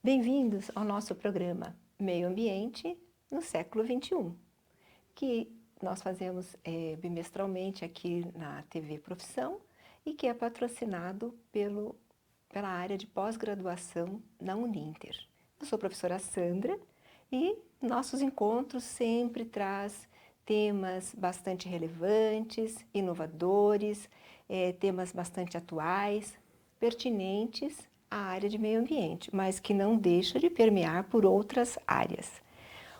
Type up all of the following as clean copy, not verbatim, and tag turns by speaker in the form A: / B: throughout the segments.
A: Bem-vindos ao nosso programa Meio Ambiente no século XXI, que nós fazemos bimestralmente aqui na TV Profissão e que é patrocinado pela área de pós-graduação na Uninter. Eu sou a professora Sandra e nossos encontros sempre traz temas bastante relevantes, inovadores, temas bastante atuais, pertinentes à área de meio ambiente, mas que não deixa de permear por outras áreas.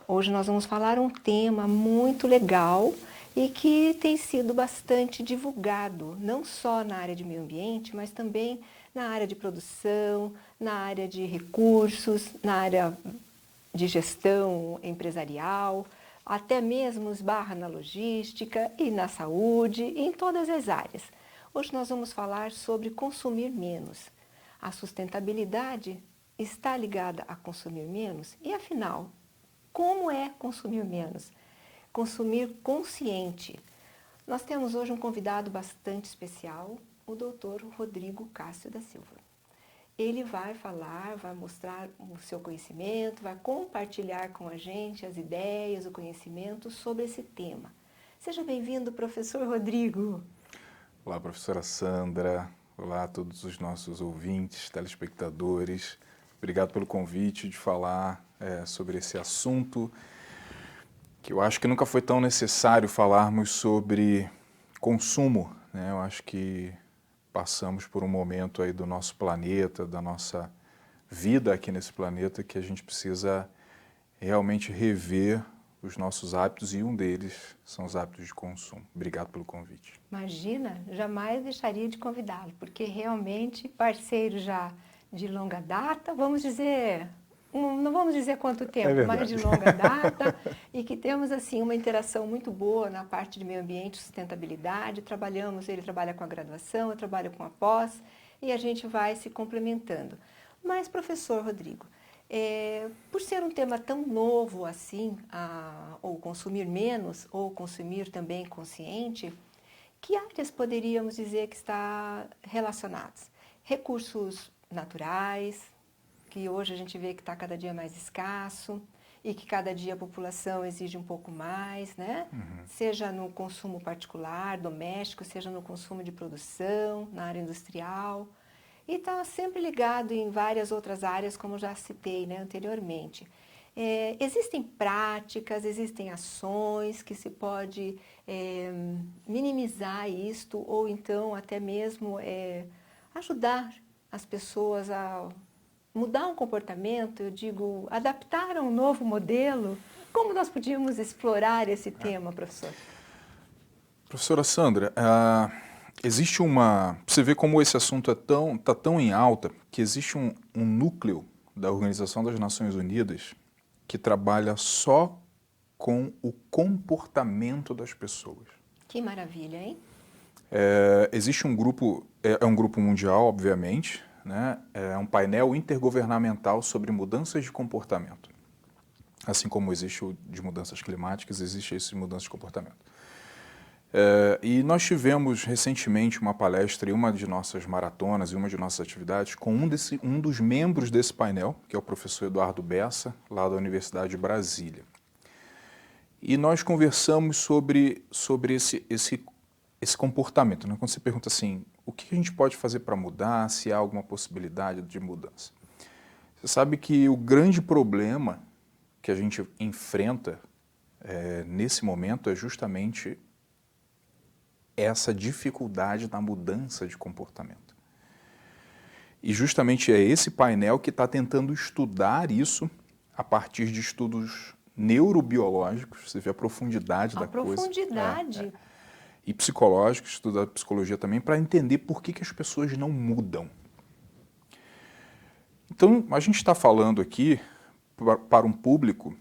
A: Hoje nós vamos falar um tema muito legal e que tem sido bastante divulgado, não só na área de meio ambiente, mas também na área de produção, na área de recursos, na área de gestão empresarial, até mesmo esbarra na logística e na saúde, e em todas as áreas. Hoje nós vamos falar sobre consumir menos. A sustentabilidade está ligada a consumir menos? E afinal, como é consumir menos? Consumir consciente. Nós temos hoje um convidado bastante especial, o Dr. Rodrigo Cássio da Silva. Ele vai falar, vai mostrar o seu conhecimento, vai compartilhar com a gente as ideias, o conhecimento sobre esse tema. Seja bem-vindo, professor Rodrigo.
B: Olá, professora Sandra. Olá a todos os nossos ouvintes, telespectadores. Obrigado pelo convite de falar sobre esse assunto, que eu acho que nunca foi tão necessário falarmos sobre consumo, né? Eu acho que passamos por um momento aí do nosso planeta, da nossa vida aqui nesse planeta, que a gente precisa realmente rever os nossos hábitos e um deles são os hábitos de consumo. Obrigado pelo convite.
A: Imagina, jamais deixaria de convidá-lo, porque realmente parceiro já de longa data, vamos dizer, não vamos dizer quanto tempo, mas de longa data, e que temos assim uma interação muito boa na parte de meio ambiente e sustentabilidade. Ele trabalha com a graduação, eu trabalho com a pós, e a gente vai se complementando. Mas, professor Rodrigo, por ser um tema tão novo assim, ou consumir menos, ou consumir também consciente, que áreas poderíamos dizer que está relacionados? Recursos naturais, que hoje a gente vê que está cada dia mais escasso e que cada dia a população exige um pouco mais, né? Seja no consumo particular, doméstico, seja no consumo de produção, na área industrial. E está sempre ligado em várias outras áreas, como já citei, né, anteriormente. Existem práticas, existem ações que se pode minimizar isto ou então até mesmo ajudar as pessoas a mudar um comportamento, eu digo, adaptar a um novo modelo. Como nós podíamos explorar esse tema, professor?
B: Professora Sandra, existe você vê como esse assunto tá tão em alta, que existe um núcleo da Organização das Nações Unidas que trabalha só com o comportamento das pessoas.
A: Que maravilha, hein?
B: Existe um grupo, é um grupo mundial, obviamente, né? É um painel intergovernamental sobre mudanças de comportamento. Assim como existe o de mudanças climáticas, existe esse de mudanças de comportamento. E nós tivemos recentemente uma palestra em uma de nossas maratonas e uma de nossas atividades com um dos membros desse painel, que é o professor Eduardo Bessa, lá da Universidade de Brasília. E nós conversamos sobre esse comportamento, né? Quando você pergunta assim, o que a gente pode fazer para mudar, se há alguma possibilidade de mudança. Você sabe que o grande problema que a gente enfrenta nesse momento é justamente essa dificuldade na mudança de comportamento. E justamente é esse painel que está tentando estudar isso a partir de estudos neurobiológicos, você vê a profundidade da coisa.
A: Profundidade.
B: E psicológicos, estudar psicologia também, para entender por que as pessoas não mudam. Então, a gente está falando aqui para um público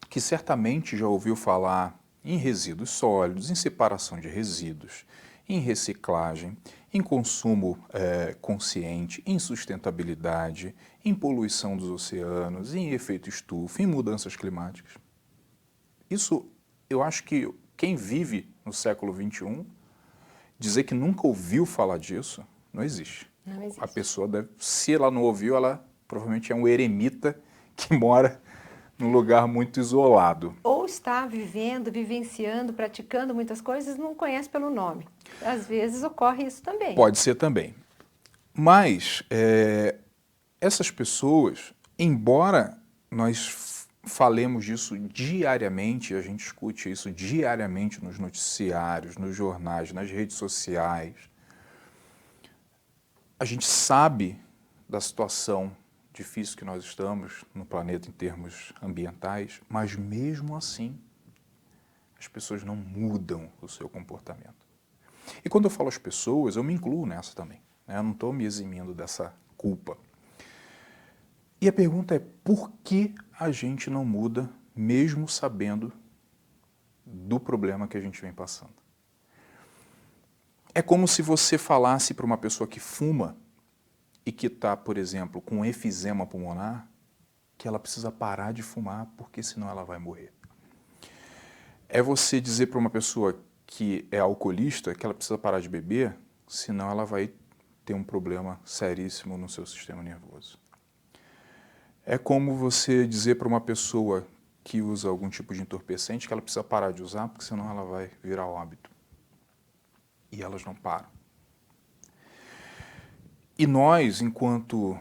B: que certamente já ouviu falar em resíduos sólidos, em separação de resíduos, em reciclagem, em consumo consciente, em sustentabilidade, em poluição dos oceanos, em efeito estufa, em mudanças climáticas. Isso, eu acho que quem vive no século XXI, dizer que nunca ouviu falar disso, não existe.
A: Não existe.
B: A pessoa deve, se ela não ouviu, ela Provavelmente é um eremita que mora num lugar muito isolado.
A: Ou está vivendo, vivenciando, praticando muitas coisas, não conhece pelo nome. Às vezes ocorre isso também.
B: Pode ser também. Mas essas pessoas, embora nós falemos disso diariamente, a gente escute isso diariamente nos noticiários, nos jornais, nas redes sociais, a gente sabe da situação difícil que nós estamos no planeta em termos ambientais, mas mesmo assim as pessoas não mudam o seu comportamento. E quando eu falo as pessoas, eu me incluo nessa também, né? Eu não estou me eximindo dessa culpa. E a pergunta é, por que a gente não muda, mesmo sabendo do problema que a gente vem passando? É como se você falasse para uma pessoa que fuma e que está, por exemplo, com efizema pulmonar, que ela precisa parar de fumar porque senão ela vai morrer. É você dizer para uma pessoa que é alcoolista que ela precisa parar de beber, senão ela vai ter um problema seríssimo no seu sistema nervoso. É como você dizer para uma pessoa que usa algum tipo de entorpecente que ela precisa parar de usar porque senão ela vai virar óbito. E elas não param. E nós, enquanto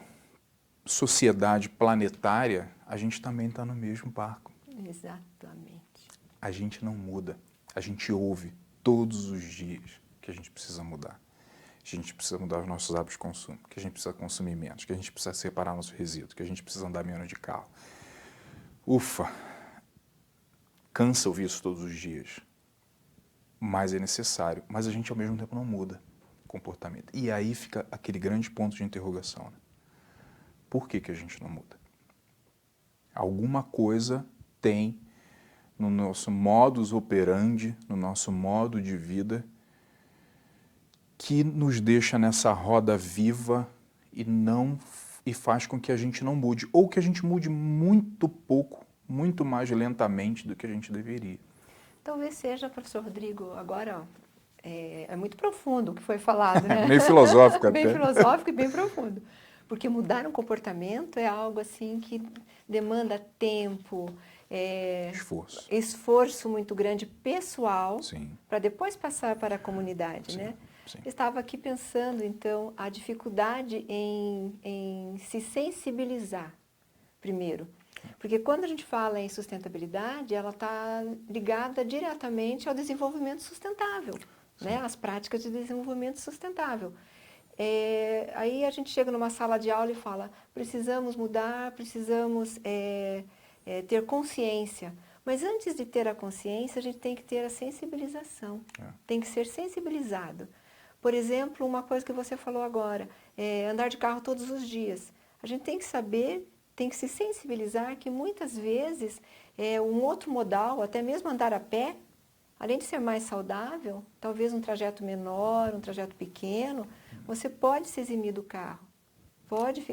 B: sociedade planetária, a gente também está no mesmo barco.
A: Exatamente.
B: A gente não muda. A gente ouve todos os dias que a gente precisa mudar. A gente precisa mudar os nossos hábitos de consumo, que a gente precisa consumir menos, que a gente precisa separar nosso resíduo, que a gente precisa andar menos de carro. Ufa! Cansa ouvir isso todos os dias. Mas é necessário. Mas a gente, ao mesmo tempo, não muda o comportamento. E aí fica aquele grande ponto de interrogação, né? Por que a gente não muda? Alguma coisa tem no nosso modus operandi, no nosso modo de vida, que nos deixa nessa roda viva e faz com que a gente não mude, ou que a gente mude muito pouco, muito mais lentamente do que a gente deveria.
A: Talvez seja, professor Rodrigo, agora é muito profundo o que foi falado, né?
B: Meio filosófico até.
A: Bem filosófico e bem profundo. Porque mudar um comportamento é algo assim que demanda tempo, esforço muito grande pessoal, para depois passar para a comunidade,
B: sim,
A: né?
B: Sim.
A: Estava aqui pensando, então, a dificuldade em se sensibilizar, primeiro. Porque quando a gente fala em sustentabilidade, ela está ligada diretamente ao desenvolvimento sustentável, né? Às práticas de desenvolvimento sustentável. Aí a gente chega numa sala de aula e fala, precisamos mudar, precisamos ter consciência. Mas antes de ter a consciência, a gente tem que ter a sensibilização, tem que ser sensibilizado. Por exemplo, uma coisa que você falou agora, andar de carro todos os dias. A gente tem que saber, tem que se sensibilizar que muitas vezes um outro modal, até mesmo andar a pé, além de ser mais saudável, talvez um trajeto menor, um trajeto pequeno, você pode se eximir do carro, pode,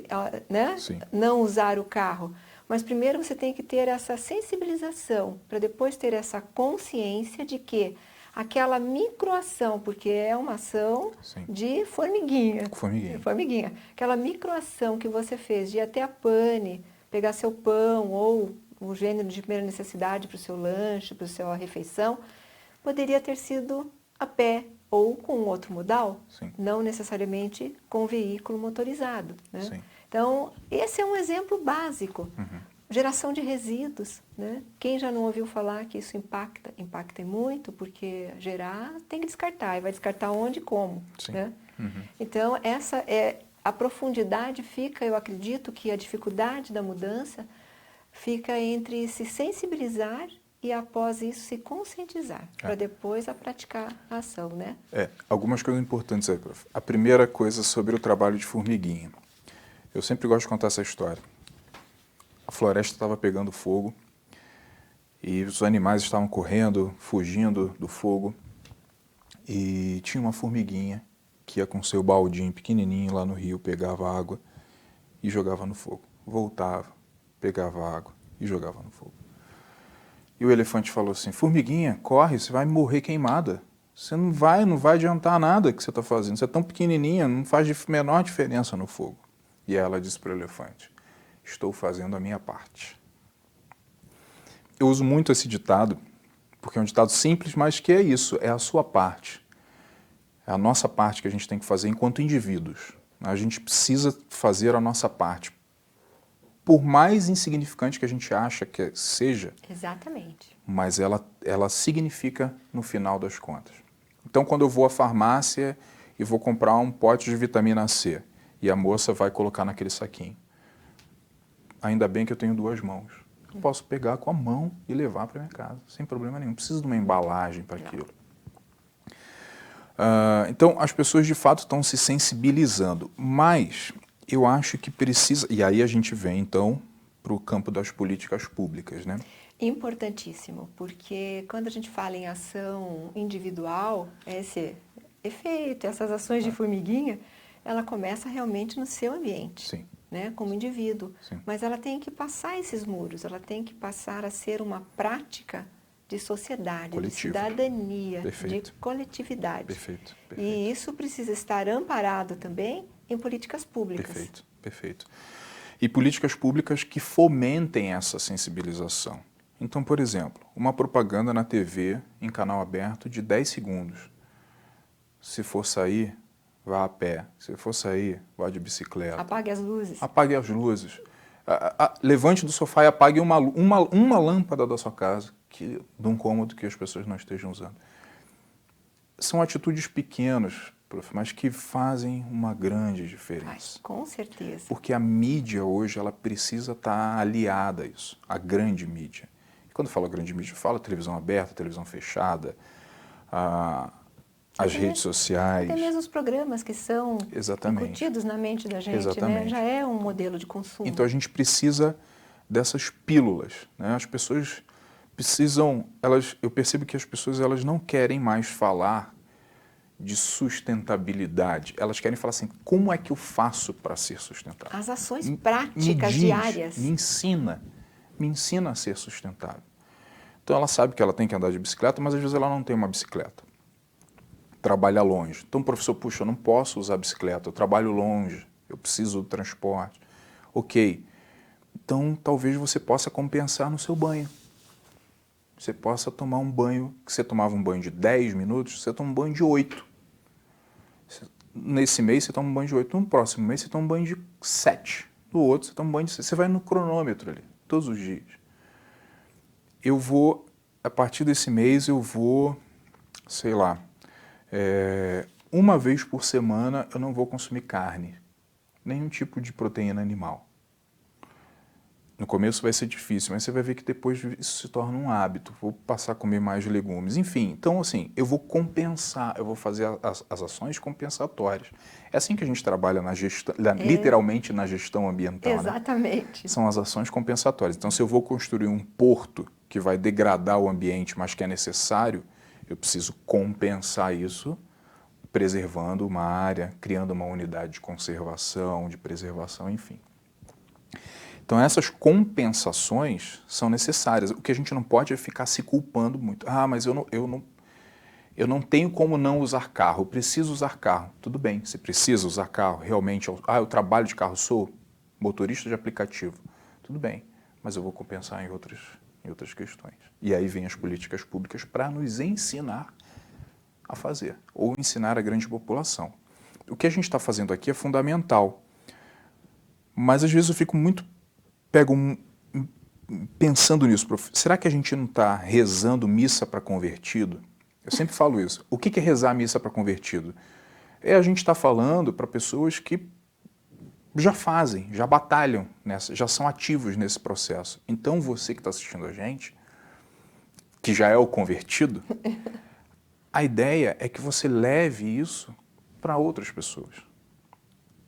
A: né? Não usar o carro. Mas primeiro você tem que ter essa sensibilização, para depois ter essa consciência de que aquela microação, porque é uma ação de formiguinha. Formiguinha. Aquela microação que você fez de ir até a pane, pegar seu pão ou o gênero de primeira necessidade para o seu lanche, para a sua refeição, poderia ter sido a pé ou com outro modal, não necessariamente com veículo motorizado, né? Então, esse é um exemplo básico. Geração de resíduos, né? Quem já não ouviu falar que isso impacta? Impacta muito, porque gerar tem que descartar, e vai descartar onde e como, né? Então, a profundidade fica, eu acredito que a dificuldade da mudança fica entre se sensibilizar e após isso se conscientizar, para depois praticar a ação, né?
B: Algumas coisas importantes aí, prof. A primeira coisa sobre o trabalho de formiguinha. Eu sempre gosto de contar essa história. A floresta estava pegando fogo e os animais estavam correndo, fugindo do fogo. E tinha uma formiguinha que ia com seu baldinho pequenininho lá no rio, pegava água e jogava no fogo. Voltava, pegava água e jogava no fogo. E o elefante falou assim, formiguinha, corre, você vai morrer queimada. Você não vai adiantar nada que você está fazendo. Você é tão pequenininha, não faz menor diferença no fogo. E ela disse para o elefante, estou fazendo a minha parte. Eu uso muito esse ditado, porque é um ditado simples, mas que é isso, é a sua parte. É a nossa parte que a gente tem que fazer enquanto indivíduos. A gente precisa fazer a nossa parte. Por mais insignificante que a gente acha que seja,
A: Exatamente.
B: mas ela significa no final das contas. Então, quando eu vou à farmácia e vou comprar um pote de vitamina C, e a moça vai colocar naquele saquinho, ainda bem que eu tenho 2 mãos. Eu posso pegar com a mão e levar para minha casa, sem problema nenhum. Não preciso de uma embalagem para aquilo. Então, as pessoas de fato estão se sensibilizando, mas eu acho que precisa... E aí a gente vem, então, para o campo das políticas públicas, né?
A: Importantíssimo, porque quando a gente fala em ação individual, esse efeito, essas ações de formiguinha, ela começa realmente no seu ambiente.
B: Sim.
A: Né, como indivíduo,
B: Sim.
A: mas ela tem que passar esses muros, ela tem que passar a ser uma prática de sociedade,
B: Coletivo.
A: de cidadania,
B: Perfeito.
A: de coletividade.
B: Perfeito.
A: E isso precisa estar amparado também em políticas públicas.
B: Perfeito, perfeito. E políticas públicas que fomentem essa sensibilização. Então, por exemplo, uma propaganda na TV, em canal aberto, de 10 segundos. Se for sair, vá a pé. Se for sair, vá de bicicleta.
A: Apague as luzes.
B: Apague as luzes. Levante do sofá e apague uma lâmpada da sua casa, de um cômodo que as pessoas não estejam usando. São atitudes pequenas, prof, mas que fazem uma grande diferença.
A: Com certeza.
B: Porque a mídia hoje ela precisa estar aliada a isso, a grande mídia. E quando eu falo grande mídia, eu falo televisão aberta, televisão fechada, as redes sociais.
A: Até mesmo os programas que são
B: Exatamente.
A: incutidos na mente da gente,
B: Exatamente.
A: né? Já é um modelo de consumo.
B: Então a gente precisa dessas pílulas, né? As pessoas precisam, eu percebo que as pessoas elas não querem mais falar de sustentabilidade. Elas querem falar assim, como é que eu faço para ser sustentável?
A: As ações práticas
B: me
A: diárias.
B: Me ensina a ser sustentável. Então ela sabe que ela tem que andar de bicicleta, mas às vezes ela não tem uma bicicleta. Trabalha longe. Então, professor, puxa, eu não posso usar bicicleta, eu trabalho longe, eu preciso do transporte. Ok. Então, talvez você possa compensar no seu banho. Você possa tomar um banho, que você tomava um banho de 10 minutos, você toma um banho de 8. Nesse mês você toma um banho de 8, no próximo mês você toma um banho de 7. No outro você toma um banho de 6. Você vai no cronômetro ali, todos os dias. A partir desse mês eu vou, sei lá, uma vez por semana eu não vou consumir carne, nenhum tipo de proteína animal. No começo vai ser difícil, mas você vai ver que depois isso se torna um hábito. Vou passar a comer mais legumes. Enfim, então assim, eu vou compensar, eu vou fazer as ações compensatórias. É assim que a gente trabalha na gestão, literalmente na gestão ambiental.
A: Exatamente.
B: Né? São as ações compensatórias. Então, se eu vou construir um porto que vai degradar o ambiente, mas que é necessário, eu preciso compensar isso preservando uma área, criando uma unidade de conservação, de preservação, enfim. Então essas compensações são necessárias. O que a gente não pode é ficar se culpando muito. Ah, mas eu não tenho como não usar carro, eu preciso usar carro. Tudo bem, você precisa usar carro, realmente. Eu trabalho de carro, sou motorista de aplicativo. Tudo bem, mas eu vou compensar em outras questões. E aí vem as políticas públicas para nos ensinar a fazer, ou ensinar a grande população. O que a gente está fazendo aqui é fundamental, mas às vezes eu fico pensando nisso, prof. Será que a gente não está rezando missa para convertido? Eu sempre falo isso. O que é rezar missa para convertido? A gente está falando para pessoas que já fazem, já batalham, já são ativos nesse processo. Então você que está assistindo a gente, que já é o convertido, a ideia é que você leve isso para outras pessoas.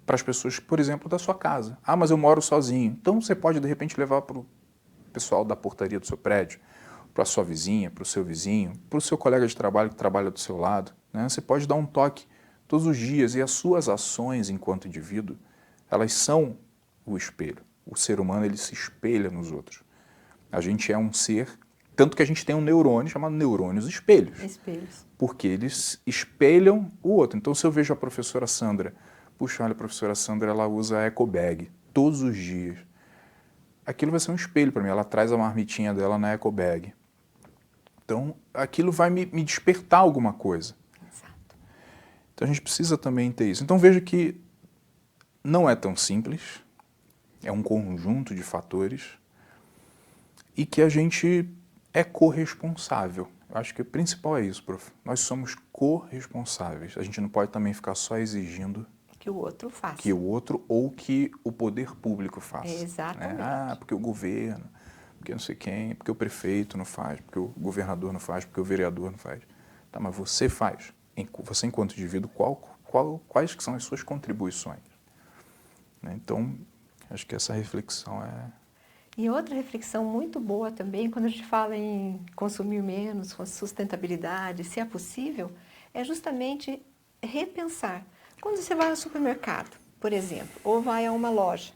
B: Para as pessoas, por exemplo, da sua casa. Ah, mas eu moro sozinho. Então você pode, de repente, levar para o pessoal da portaria do seu prédio, para a sua vizinha, para o seu vizinho, para o seu colega de trabalho que trabalha do seu lado. Né? Você pode dar um toque todos os dias e as suas ações enquanto indivíduo, elas são o espelho. O ser humano, ele se espelha nos outros. A gente é um ser, tanto que a gente tem um neurônio chamado neurônios espelhos.
A: Espelhos.
B: Porque eles espelham o outro. Então, se eu vejo a professora Sandra, puxa, olha, a professora Sandra, ela usa a eco bag todos os dias. aquilo vai ser um espelho para mim. Ela traz a marmitinha dela na eco bag. Então, aquilo vai me despertar alguma coisa.
A: Exato.
B: Então, a gente precisa também ter isso. Então, veja que não é tão simples, é um conjunto de fatores e que a gente é corresponsável. Eu acho que o principal é isso, prof. Nós somos corresponsáveis. A gente não pode também ficar só exigindo
A: Que o outro faça.
B: que o outro ou que o poder público faça.
A: Exatamente.
B: Ah, porque o governo, porque não sei quem, porque o prefeito não faz, porque o governador não faz, porque o vereador não faz. Tá, mas você faz. Você, enquanto indivíduo, quais que são as suas contribuições? Então, acho que essa reflexão é...
A: E outra reflexão muito boa também, quando a gente fala em consumir menos, com sustentabilidade, se é possível, é justamente repensar. Quando você vai ao supermercado, por exemplo, ou vai a uma loja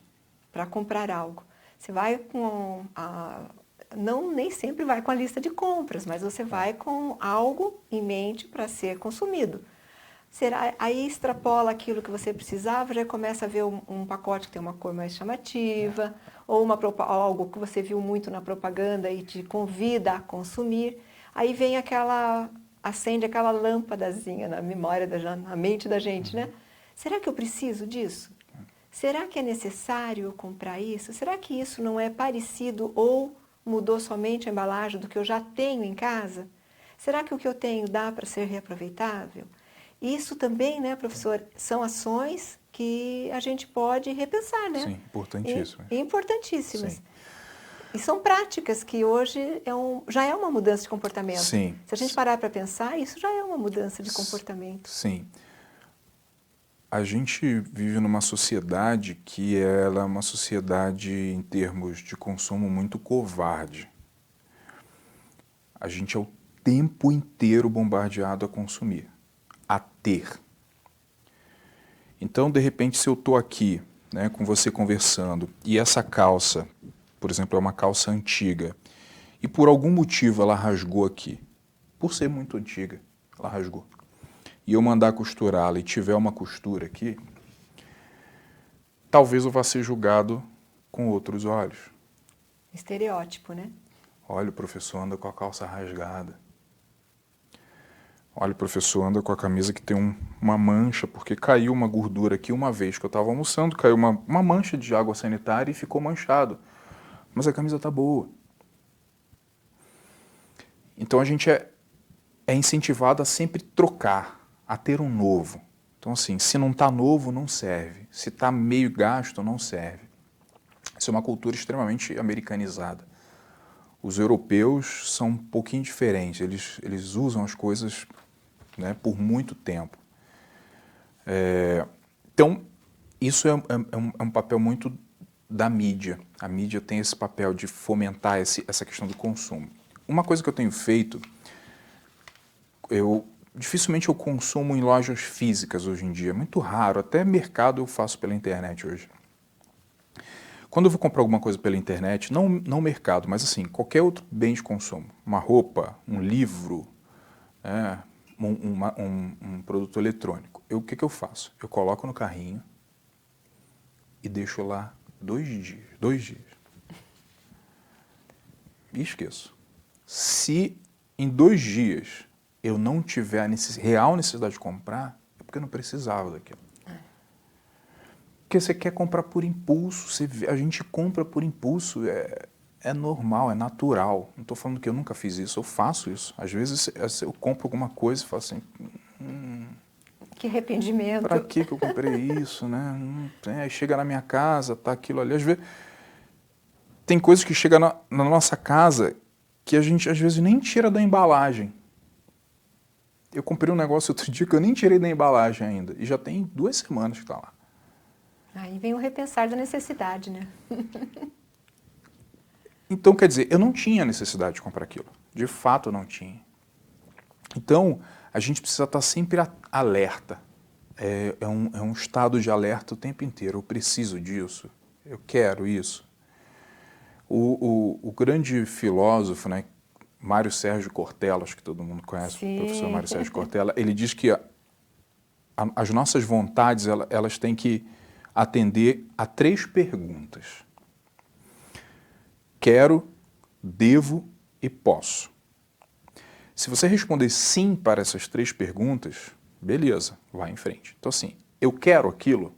A: para comprar algo, você vai com não nem sempre vai com a lista de compras, mas você vai com algo em mente para ser consumido. Aí extrapola aquilo que você precisava, já começa a ver um pacote que tem uma cor mais chamativa, ou algo que você viu muito na propaganda e te convida a consumir. Aí vem acende aquela lâmpadazinha na memória, na mente da gente, né? Será que eu preciso disso? Será que é necessário eu comprar isso? Será que isso não é parecido ou mudou somente a embalagem do que eu já tenho em casa? Será que o que eu tenho dá para ser reaproveitável? Isso também, né, professor, são ações que a gente pode repensar, né?
B: Sim, importantíssimas.
A: Importantíssimas.
B: Sim.
A: E são práticas que hoje já é uma mudança de comportamento.
B: Sim.
A: Se a gente parar para pensar, isso já é uma mudança de comportamento.
B: Sim. A gente vive numa sociedade que ela é uma sociedade, em termos de consumo, muito covarde. A gente é o tempo inteiro bombardeado a consumir, a ter. Então, de repente, se eu estou aqui, né, com você conversando, e essa calça, por exemplo, é uma calça antiga, e por algum motivo ela rasgou aqui, por ser muito antiga, ela rasgou, e eu mandar costurá-la e tiver uma costura aqui, talvez eu vá ser julgado com outros olhos.
A: Estereótipo, né?
B: Olha, o professor anda com a calça rasgada. Olha, o professor anda com a camisa que tem uma mancha, porque caiu uma gordura aqui uma vez que eu estava almoçando, caiu uma mancha de água sanitária e ficou manchado. Mas a camisa está boa. Então a gente é incentivado a sempre trocar, a ter um novo. Então assim, se não está novo, não serve. Se está meio gasto, não serve. Isso é uma cultura extremamente americanizada. Os europeus são um pouquinho diferentes, eles usam as coisas, né, por muito tempo. Então, isso é um papel muito da mídia. A mídia tem esse papel de fomentar essa questão do consumo. Uma coisa que eu tenho feito, dificilmente eu consumo em lojas físicas hoje em dia, é muito raro, até mercado eu faço pela internet hoje. Quando eu vou comprar alguma coisa pela internet, não mercado, mas assim, qualquer outro bem de consumo, uma roupa, um livro, um produto eletrônico, o que eu faço? Eu coloco no carrinho e deixo lá 2 dias. E esqueço. Se em 2 dias eu não tiver a real necessidade de comprar, é porque eu não precisava daquilo. Porque você quer comprar por impulso, a gente compra por impulso, é normal, é natural. Não estou falando que eu nunca fiz isso, eu faço isso. Às vezes eu compro alguma coisa e falo assim...
A: Que arrependimento.
B: Para que eu comprei isso, né? Aí chega na minha casa, tá aquilo ali. Às vezes, tem coisas que chegam na nossa casa que a gente às vezes nem tira da embalagem. Eu comprei um negócio outro dia que eu nem tirei da embalagem ainda. E já tem 2 semanas que está lá.
A: Aí vem o repensar da necessidade, né?
B: Então, quer dizer, eu não tinha necessidade de comprar aquilo. De fato, eu não tinha. Então, a gente precisa estar sempre alerta. É um estado de alerta o tempo inteiro. Eu preciso disso. Eu quero isso. O grande filósofo, né, Mário Sérgio Cortella, acho que todo mundo conhece,
A: Sim.
B: o professor Mário Sérgio Cortella, ele diz que as nossas vontades elas têm que atender a 3 perguntas. quero, devo e posso. Se você responder sim para essas 3 perguntas, beleza, vai em frente. Então assim, eu quero aquilo,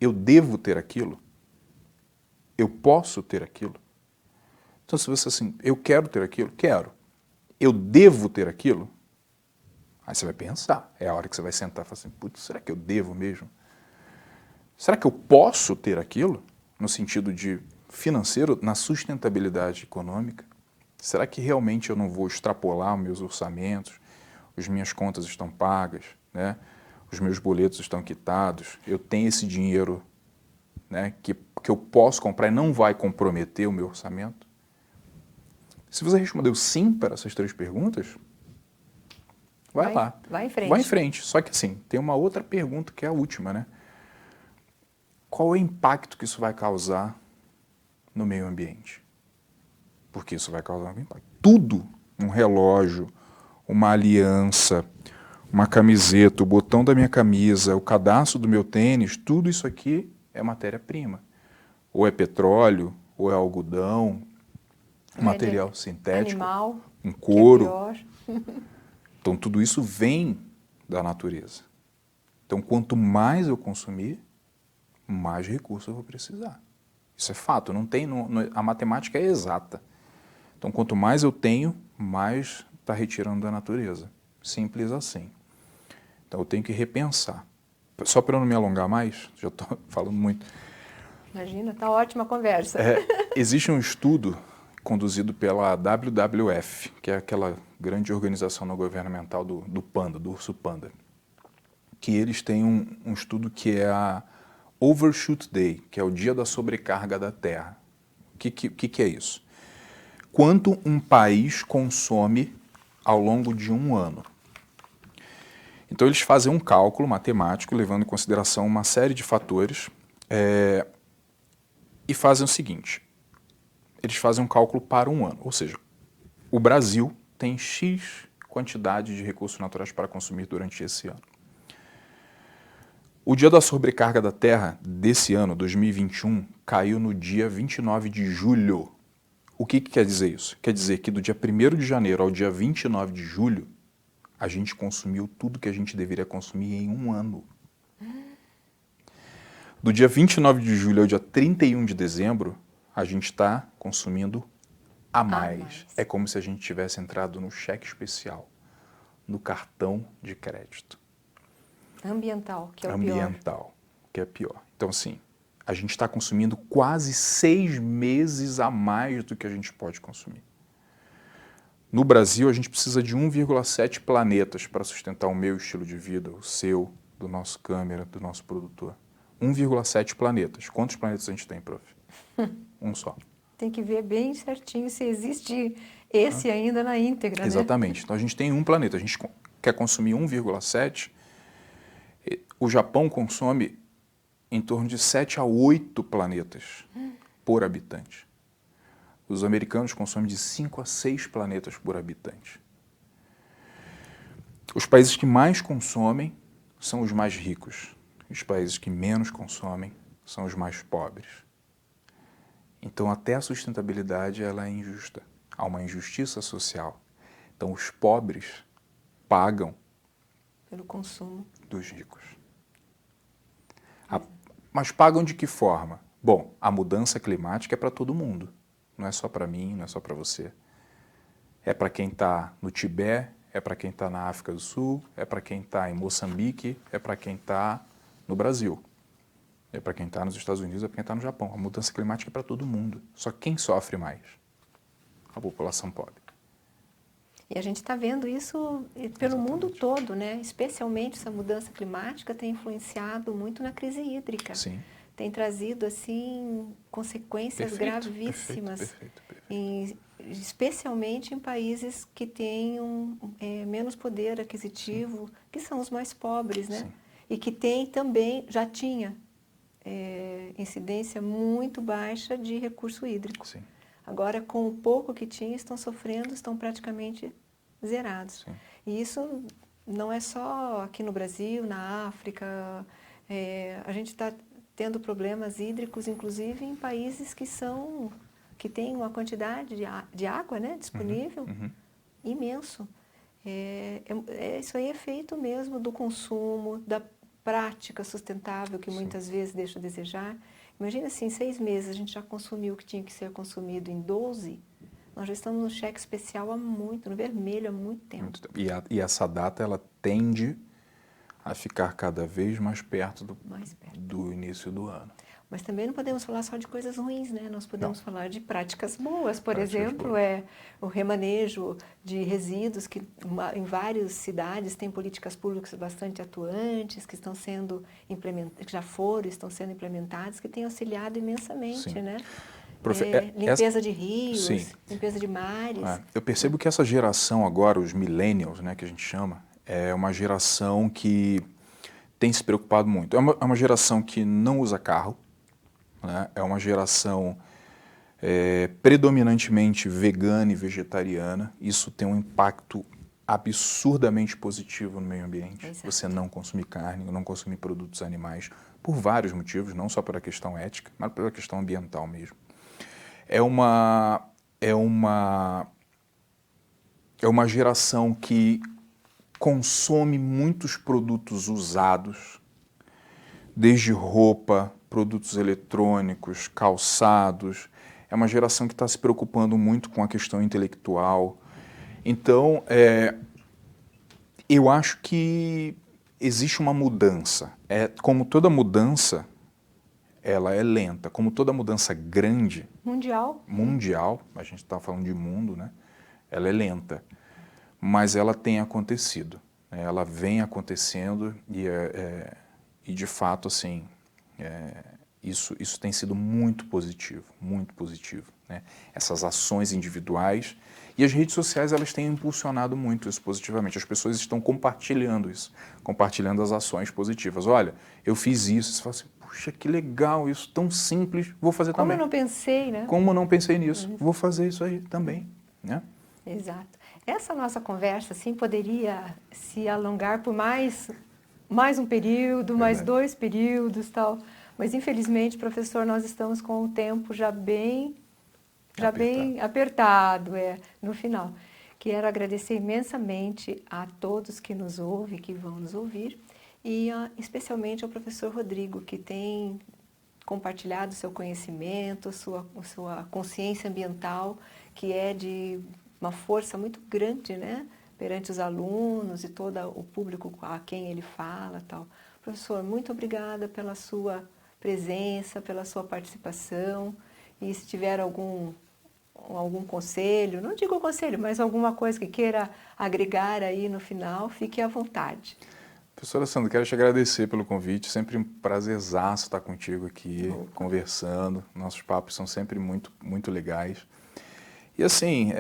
B: eu devo ter aquilo, eu posso ter aquilo. Então se você assim, eu quero ter aquilo, quero, eu devo ter aquilo, aí você vai pensar, é a hora que você vai sentar e falar assim, putz, será que eu devo mesmo? Será que eu posso ter aquilo, no sentido de financeiro, na sustentabilidade econômica? Será que realmente eu não vou extrapolar os meus orçamentos, as minhas contas estão pagas, né? Os meus boletos estão quitados, eu tenho esse dinheiro, né, que eu posso comprar e não vai comprometer o meu orçamento? Se você respondeu sim para essas 3 perguntas, vai lá.
A: Vai em frente.
B: Vai em frente. Só que assim, tem uma outra pergunta que é a última, né? Qual é o impacto que isso vai causar no meio ambiente? Porque isso vai causar um impacto. Tudo, um relógio, uma aliança, uma camiseta, o botão da minha camisa, o cadastro do meu tênis, tudo isso aqui é matéria-prima. Ou é petróleo, ou é algodão, material sintético,
A: animal,
B: um couro.
A: que é pior.
B: Então tudo isso vem da natureza. Então quanto mais eu consumir, mais recursos eu vou precisar. Isso é fato, a matemática é exata. Então quanto mais eu tenho, mais está retirando da natureza. Simples assim. Então eu tenho que repensar. Só para eu não me alongar mais, já estou falando muito.
A: Imagina, tá ótima a conversa.
B: Existe um estudo conduzido pela WWF, que é aquela grande organização não governamental do panda, do urso panda, que eles têm um estudo que é a Overshoot Day, que é o dia da sobrecarga da Terra. O que é isso? Quanto um país consome ao longo de um ano. Então eles fazem um cálculo matemático, levando em consideração uma série de fatores, e fazem o seguinte, eles fazem um cálculo para um ano, ou seja, o Brasil tem X quantidade de recursos naturais para consumir durante esse ano. O dia da sobrecarga da Terra desse ano, 2021, caiu no dia 29 de julho. O que quer dizer isso? Quer dizer que do dia 1º de janeiro ao dia 29 de julho, a gente consumiu tudo que a gente deveria consumir em um ano. Do dia 29 de julho ao dia 31 de dezembro, a gente está consumindo a mais. É como se a gente tivesse entrado no cheque especial, no cartão de crédito.
A: Ambiental, que é o pior.
B: Ambiental, que é pior. Então, assim, a gente está consumindo quase 6 meses a mais do que a gente pode consumir. No Brasil, a gente precisa de 1,7 planetas para sustentar o meu estilo de vida, o seu, do nosso câmera, do nosso produtor. 1,7 planetas. Quantos planetas a gente tem, prof? Um só.
A: Tem que ver bem certinho se existe esse ainda na íntegra, né?
B: Exatamente. Então a gente tem um planeta, a gente quer consumir 1,7. O Japão consome em torno de 7 a 8 planetas por habitante. Os americanos consomem de 5 a 6 planetas por habitante. Os países que mais consomem são os mais ricos. Os países que menos consomem são os mais pobres. Então até a sustentabilidade ela é injusta. Há uma injustiça social. Então os pobres pagam
A: pelo consumo
B: dos ricos. Mas pagam de que forma? Bom, a mudança climática é para todo mundo. Não é só para mim, não é só para você. É para quem está no Tibete, é para quem está na África do Sul, é para quem está em Moçambique, é para quem está no Brasil. É para quem está nos Estados Unidos, é para quem está no Japão. A mudança climática é para todo mundo. Só quem sofre mais? A população pobre.
A: E a gente está vendo isso pelo mundo todo, né? Especialmente essa mudança climática tem influenciado muito na crise hídrica.
B: Sim.
A: Tem trazido, assim, consequências gravíssimas, especialmente em países que têm menos poder aquisitivo, que são os mais pobres, né? Sim. E que tem também, já tinha incidência muito baixa de recurso hídrico.
B: Sim.
A: Agora, com o pouco que tinha, estão sofrendo, estão praticamente zerados.
B: Sim.
A: E isso não é só aqui no Brasil, na África. A gente está tendo problemas hídricos, inclusive em países que são que tem uma quantidade de água, né, disponível, imenso. Isso aí é feito mesmo do consumo, da prática sustentável, que muitas vezes deixa a desejar. Imagina assim, em 6 meses a gente já consumiu o que tinha que ser consumido em 12, nós já estamos no cheque especial no vermelho há muito tempo.
B: E essa data, ela tende a ficar cada vez mais perto do início do ano.
A: Mas também não podemos falar só de coisas ruins, né? Nós podemos falar de práticas boas. Por
B: Práticas
A: exemplo,
B: boas.
A: O remanejo de resíduos, que em várias cidades tem políticas públicas bastante atuantes, que estão sendo implementadas, que já estão sendo implementadas, que têm auxiliado imensamente,
B: Sim.
A: né?
B: Limpeza
A: de rios,
B: sim.
A: limpeza de mares.
B: Eu percebo que essa geração agora, os millennials, né, que a gente chama, é uma geração que tem se preocupado muito. É uma geração que não usa carro, né? É uma geração predominantemente vegana e vegetariana. Isso tem um impacto absurdamente positivo no meio ambiente.
A: Exato.
B: Você não consumir carne, não consumir produtos animais, por vários motivos, não só pela questão ética, mas pela questão ambiental mesmo. É uma geração que consome muitos produtos usados, desde roupa, produtos eletrônicos, calçados. É uma geração que está se preocupando muito com a questão intelectual. Então, eu acho que existe uma mudança. Como toda mudança, ela é lenta. Como toda mudança grande,
A: Mundial,
B: a gente está falando de mundo, né? Ela é lenta, mas ela tem acontecido. Ela vem acontecendo e de fato, assim, isso tem sido muito positivo, né? Essas ações individuais e as redes sociais, elas têm impulsionado muito isso positivamente. As pessoas estão compartilhando isso, compartilhando as ações positivas. Olha, eu fiz isso. Você fala assim, puxa, que legal, isso tão simples, vou fazer também.
A: Como eu não pensei, né?
B: Como eu não pensei nisso, vou fazer isso aí também, né?
A: Exato. Essa nossa conversa, assim, poderia se alongar por mais um período, mais 2 períodos, tal. Mas, infelizmente, professor, nós estamos com o tempo já bem apertado no final. Quero agradecer imensamente a todos que nos ouvem, que vão nos ouvir, e especialmente ao professor Rodrigo, que tem compartilhado seu conhecimento, sua consciência ambiental, que é de uma força muito grande, né, perante os alunos e todo o público a quem ele fala, tal. Professor, muito obrigada pela sua presença, pela sua participação, e se tiver algum conselho, não digo conselho, mas alguma coisa que queira agregar aí no final, fique à vontade.
B: Professora Sandra, quero te agradecer pelo convite, sempre um prazerzaço estar contigo aqui, conversando, nossos papos são sempre muito, muito legais. E assim,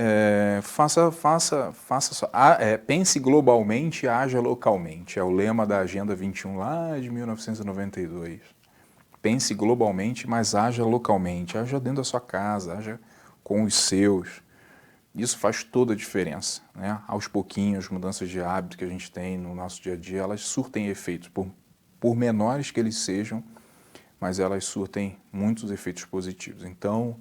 B: pense globalmente e haja localmente, é o lema da Agenda 21 lá de 1992. Pense globalmente, mas haja localmente, haja dentro da sua casa, haja com os seus. Isso faz toda a diferença, né? Aos pouquinhos, as mudanças de hábito que a gente tem no nosso dia a dia, elas surtem efeitos, por menores que eles sejam, mas elas surtem muitos efeitos positivos. Então,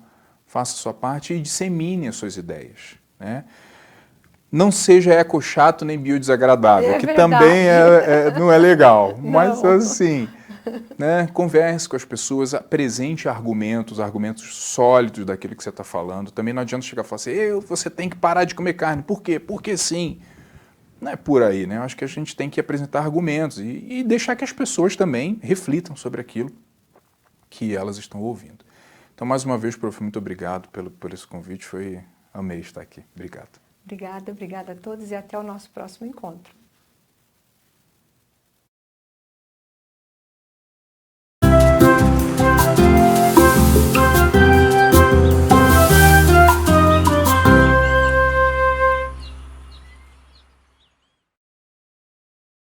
B: faça a sua parte e dissemine as suas ideias, né? Não seja eco-chato nem biodesagradável, que
A: verdade.
B: também não é legal,
A: Não.
B: mas assim, né, converse com as pessoas, apresente argumentos sólidos daquilo que você está falando. Também não adianta chegar e falar assim, você tem que parar de comer carne. Por quê? Porque sim. Não é por aí, né? Eu acho que a gente tem que apresentar argumentos e deixar que as pessoas também reflitam sobre aquilo que elas estão ouvindo. Então, mais uma vez, prof, muito obrigado por esse convite. Amei estar aqui. Obrigado.
A: Obrigada a todos e até o nosso próximo encontro.